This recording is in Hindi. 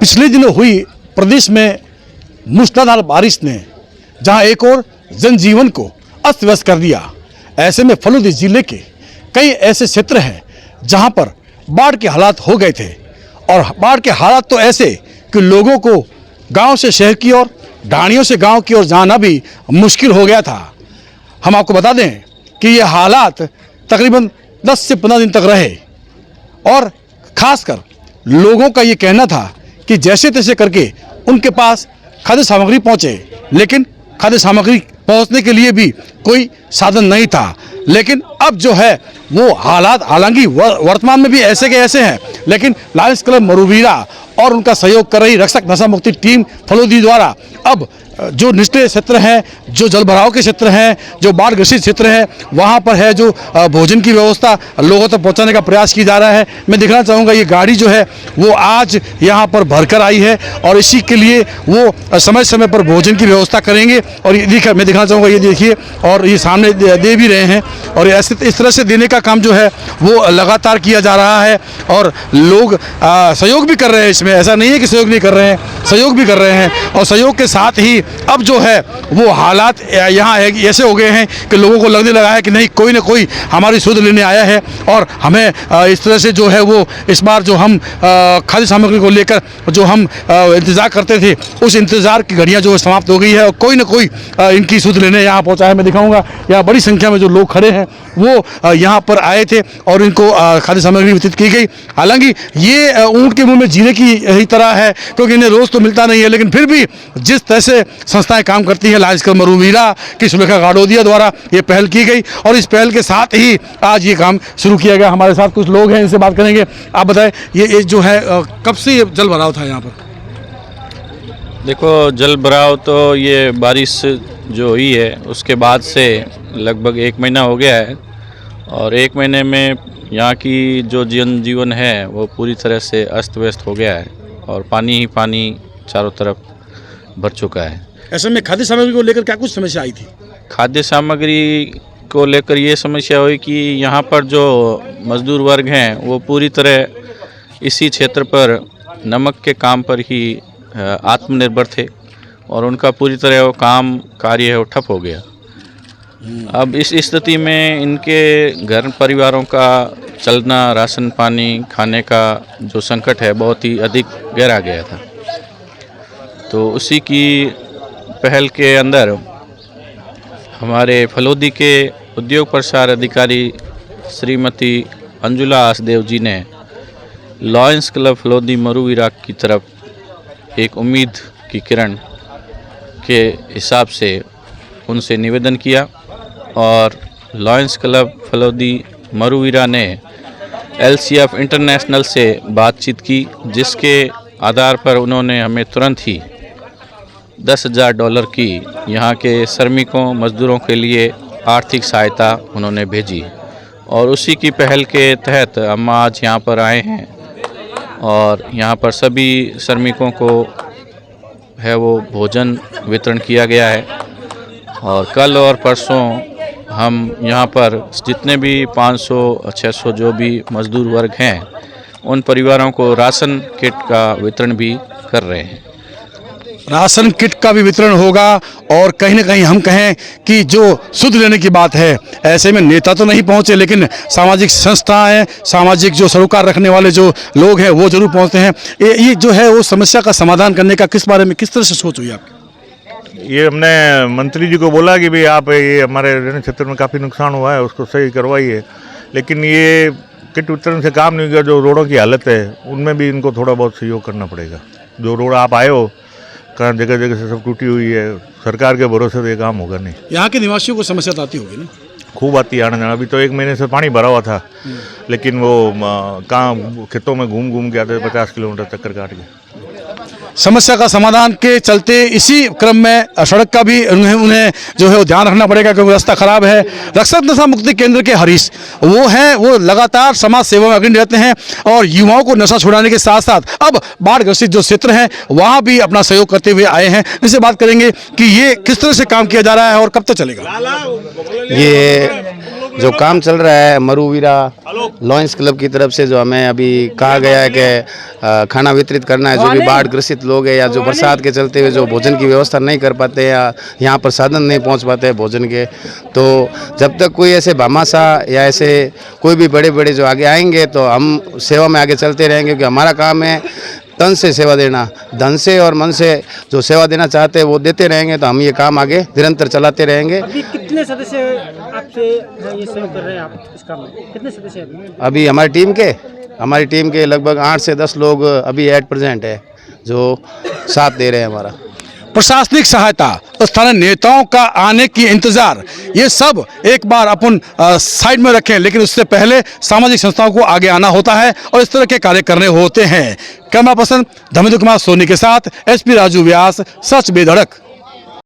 पिछले दिनों हुई प्रदेश में मूसलाधार बारिश ने जहां एक और जनजीवन को अस्त व्यस्त कर दिया, ऐसे में फलोदी जिले के कई ऐसे क्षेत्र हैं जहां पर बाढ़ के हालात हो गए थे। और बाढ़ के हालात तो ऐसे कि लोगों को गांव से शहर की ओर, ढाणियों से गांव की ओर जाना भी मुश्किल हो गया था। हम आपको बता दें कि ये हालात तकरीबन 10 से 15 दिन तक रहे और खासकर लोगों का ये कहना था कि जैसे तैसे करके उनके पास खाद्य सामग्री पहुंचे, लेकिन खाद्य सामग्री पहुंचने के लिए भी कोई साधन नहीं था। लेकिन अब जो है वो हालात, हालांकि वर्तमान में भी ऐसे के ऐसे हैं, लेकिन लायंस क्लब मरूवीरा और उनका सहयोग कर रही रक्षक नशा मुक्ति टीम फलोदी द्वारा अब जो निचले क्षेत्र हैं, जो जलभराव के क्षेत्र हैं, जो बाढ़ ग्रसित क्षेत्र हैं, वहाँ पर है जो भोजन की व्यवस्था लोगों तक पहुँचाने का प्रयास किया जा रहा है। मैं दिखाना चाहूँगा ये गाड़ी जो है वो आज यहाँ पर भरकर आई है और इसी के लिए वो समय समय पर भोजन की व्यवस्था करेंगे। और मैं दिखाना चाहूँगा, ये देखिए, और ये सामने दे भी रहे हैं और ऐसे इस तरह से देने का काम जो है वो लगातार किया जा रहा है और लोग सहयोग भी कर रहे हैं इसमें। ऐसा नहीं है कि सहयोग नहीं कर रहे हैं, सहयोग भी कर रहे हैं। और सहयोग के साथ ही अब जो है वो हालात यहाँ ऐसे हो गए हैं कि लोगों को लगने लगा है कि नहीं, कोई ना कोई हमारी सुध लेने आया है और हमें इस तरह से जो है वो इस बार जो हम खाद्य सामग्री को लेकर जो हम इंतज़ार करते थे, उस इंतज़ार की घड़ियाँ जो समाप्त हो गई है और कोई ना कोई इनकी सुध लेने यहाँ पहुँचा है। मैं दिखाऊँगा, यहाँ बड़ी संख्या में जो लोग खड़े हैं वो यहाँ पर आए थे और इनको खाद्य सामग्री वितरित की गई। हालांकि ये ऊँट के मुँह में जीने की ही तरह है, क्योंकि इन्हें रोज़ तो मिलता नहीं है, लेकिन फिर भी जिस तरह से संस्थाएं काम करती हैं, लायंस क्लब मरूवीरा की सुलेखा गाड़ोदिया द्वारा ये पहल की गई और इस पहल के साथ ही आज ये काम शुरू किया गया। हमारे साथ कुछ लोग हैं, इनसे बात करेंगे। आप बताएं, ये जो है कब से ये जल भराव था यहाँ पर? देखो, जल भराव तो ये बारिश जो हुई है उसके बाद से लगभग 1 महीना हो गया है और 1 महीने में यहाँ की जो जनजीवन है वो पूरी तरह से अस्त व्यस्त हो गया है और पानी ही पानी चारों तरफ भर चुका है। ऐसे में खाद्य सामग्री को लेकर क्या कुछ समस्या आई थी? खाद्य सामग्री को लेकर ये समस्या हुई कि यहाँ पर जो मजदूर वर्ग हैं वो पूरी तरह इसी क्षेत्र पर नमक के काम पर ही आत्मनिर्भर थे और उनका पूरी तरह वो काम कार्य है वो ठप हो गया। अब इस स्थिति में इनके घर परिवारों का चलना, राशन पानी, खाने का जो संकट है बहुत ही अधिक गहरा गया था। तो उसी की पहल के अंदर हमारे फलोदी के उद्योग प्रसार अधिकारी श्रीमती अंजुला आसदेव जी ने लायंस क्लब फलोदी मरूवीरा की तरफ एक उम्मीद की किरण के हिसाब से उनसे निवेदन किया और लायंस क्लब फलोदी मरूवीरा ने LCF इंटरनेशनल से बातचीत की, जिसके आधार पर उन्होंने हमें तुरंत ही $10,000 की यहाँ के श्रमिकों, मजदूरों के लिए आर्थिक सहायता उन्होंने भेजी और उसी की पहल के तहत हम आज यहाँ पर आए हैं और यहाँ पर सभी श्रमिकों को है वो भोजन वितरण किया गया है। और कल और परसों हम यहाँ पर जितने भी 500-600 जो भी मजदूर वर्ग हैं उन परिवारों को राशन किट का वितरण भी कर रहे हैं। राशन किट का भी वितरण होगा और कहीं ना कहीं हम कहें कि जो सुध लेने की बात है, ऐसे में नेता तो नहीं पहुंचे, लेकिन सामाजिक संस्थाएं, सामाजिक जो सरोकार रखने वाले जो लोग हैं वो जरूर पहुंचते हैं। ये जो है वो समस्या का समाधान करने का किस बारे में, किस तरह से सोच हुई आपकी? ये हमने मंत्री जी को बोला कि भाई आप ये हमारे क्षेत्र में काफ़ी नुकसान हुआ है उसको सही करवाइए, लेकिन ये किट वितरण से काम नहीं हुआ। जो रोडों की हालत है उनमें भी इनको थोड़ा बहुत सहयोग करना पड़ेगा। जो रोड आप आए हो कहाँ जगह जगह से सब टूटी हुई है, सरकार के भरोसे तो ये काम होगा नहीं। यहाँ के निवासियों को समस्या तो आती होगी ना? खूब आती है आने जाना। अभी तो 1 महीने से पानी भरा हुआ था, लेकिन वो कहाँ खेतों में घूम घूम के आते 50 किलोमीटर चक्कर काट के। समस्या का समाधान के चलते इसी क्रम में सड़क का भी उन्हें जो है वो ध्यान रखना पड़ेगा, क्योंकि रास्ता खराब है। रक्षक नशा मुक्ति केंद्र के हरीश वो लगातार समाज सेवा में अग्रणी रहते हैं और युवाओं को नशा छुड़ाने के साथ साथ अब बाढ़ ग्रसित जो क्षेत्र हैं वहाँ भी अपना सहयोग करते हुए आए हैं। इनसे बात करेंगे कि ये किस तरह से काम किया जा रहा है और कब तक चलेगा। ये जो काम चल रहा है मरुवीरा लॉयंस क्लब की तरफ से, जो हमें अभी कहा गया है कि खाना वितरित करना है, जो भी बाढ़ ग्रसित लोग हैं या जो बरसात के चलते हुए जो भोजन की व्यवस्था नहीं कर पाते या यहाँ पर साधन नहीं पहुँच पाते हैं भोजन के, तो जब तक कोई ऐसे भामाशाह या ऐसे कोई भी बड़े बड़े जो आगे आएंगे तो हम सेवा में आगे चलते रहेंगे, क्योंकि हमारा काम है तन से सेवा देना, धन से और मन से जो सेवा देना चाहते हैं वो देते रहेंगे, तो हम ये काम आगे निरंतर चलाते रहेंगे। अभी कितने सदस्य आपसे ये सहयोग कर रहे हैं, आप इस काम में कितने सदस्य हैं अभी हमारी टीम के लगभग 8 से 10 लोग अभी एट प्रेजेंट है जो साथ दे रहे हैं हमारा। प्रशासनिक सहायता, स्थानीय नेताओं का आने की इंतजार, ये सब एक बार अपन साइड में रखें, लेकिन उससे पहले सामाजिक संस्थाओं को आगे आना होता है और इस तरह के कार्य करने होते हैं। कैमरा पर्सन धर्मेंद्र कुमार सोनी के साथ SP राजू व्यास, सच बेधड़क।